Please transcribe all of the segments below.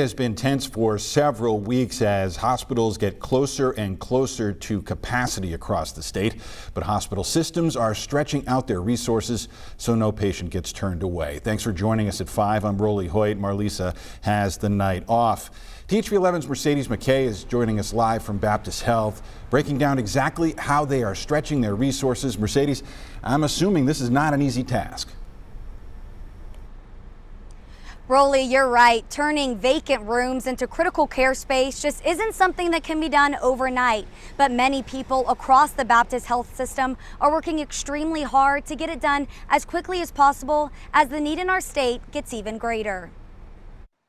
Has been tense for several weeks as hospitals get closer and closer to capacity across the state. But hospital systems are stretching out their resources so no patient gets turned away. Thanks for joining us at 5. I'm Rolly Hoyt. Marlisa has the night off. THV11's Mercedes McKay is joining us live from Baptist Health, breaking down exactly how they are stretching their resources. Mercedes, I'm assuming this is not an easy task. Rolly, you're right. Turning vacant rooms into critical care space just isn't something that can be done overnight. But many people across the Baptist Health system are working extremely hard to get it done as quickly as possible as the need in our state gets even greater.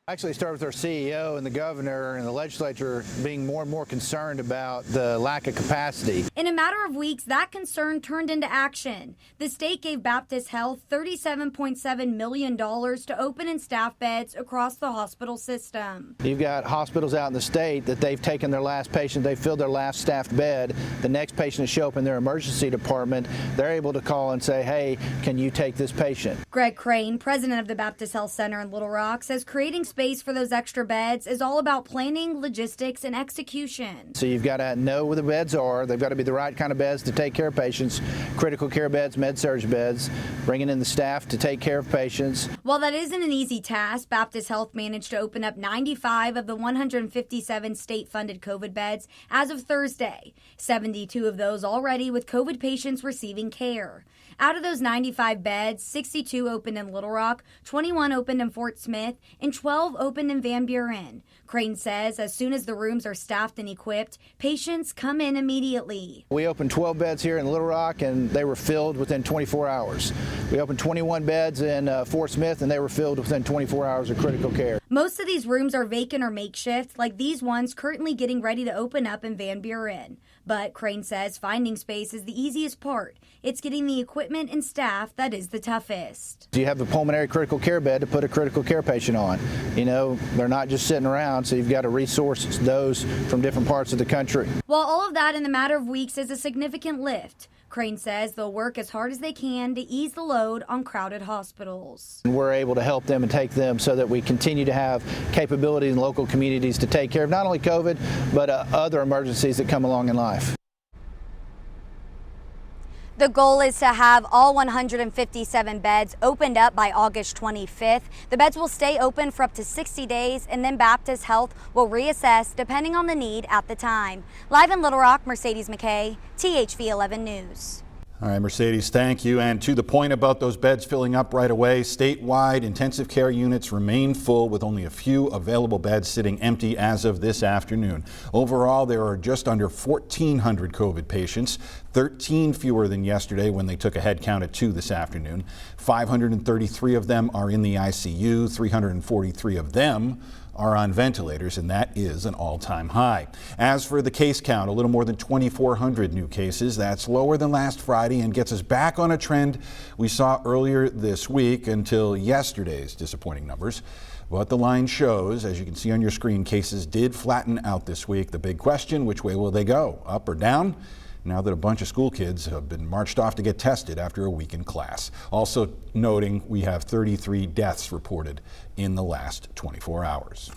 Actually, start with our CEO and the governor and the legislature being more and more concerned about the lack of capacity. In a matter of weeks, that concern turned into action. The state gave Baptist Health $37.7 million to open and staff beds across the hospital system. You've got hospitals out in the state that they've taken their last patient, they've filled their last staffed bed. The next patient to show up in their emergency department, they're able to call and say, hey, can you take this patient? Greg Crane, president of the Baptist Health Center in Little Rock, says creating space for those extra beds is all about planning, logistics, and execution. So you've got to know where the beds are. They've got to be the right kind of beds to take care of patients, critical care beds, med-surg beds, bringing in the staff to take care of patients. While that isn't an easy task, Baptist Health managed to open up 95 of the 157 state-funded COVID beds as of Thursday, 72 of those already with COVID patients receiving care. Out of those 95 beds, 62 opened in Little Rock, 21 opened in Fort Smith, and 12 opened in Van Buren. Crane says as soon as the rooms are staffed and equipped, patients come in immediately. We opened 12 beds here in Little Rock and they were filled within 24 hours. We opened 21 beds in Fort Smith and they were filled within 24 hours of critical care. Most of these rooms are vacant or makeshift, like these ones currently getting ready to open up in Van Buren. But Crane says finding space is the easiest part. It's getting the equipment and staff that is the toughest. You have a pulmonary critical care bed to put a critical care patient on. You know, they're not just sitting around, so you've got to resource those from different parts of the country. While all of that in the matter of weeks is a significant lift, Crane says they'll work as hard as they can to ease the load on crowded hospitals. We're able to help them and take them so that we continue to have capability in local communities to take care of not only COVID, but other emergencies that come along in life. The goal is to have all 157 beds opened up by August 25th. The beds will stay open for up to 60 days, and then Baptist Health will reassess depending on the need at the time. Live in Little Rock, Mercedes McKay, THV11 News. All right, Mercedes, thank you. And to the point about those beds filling up right away, statewide intensive care units remain full with only a few available beds sitting empty as of this afternoon. Overall, there are just under 1,400 COVID patients, 13 fewer than yesterday when they took a head count at 2 this afternoon. 533 of them are in the ICU, 343 of them are on ventilators, and that is an all-time high. As for the case count, a little more than 2,400 new cases. That's lower than last Friday and gets us back on a trend we saw earlier this week until yesterday's disappointing numbers. What the line shows, as you can see on your screen, cases did flatten out this week. The big question, which way will they go, up or down? Now that a bunch of school kids have been marched off to get tested after a week in class. Also noting we have 33 deaths reported in the last 24 hours.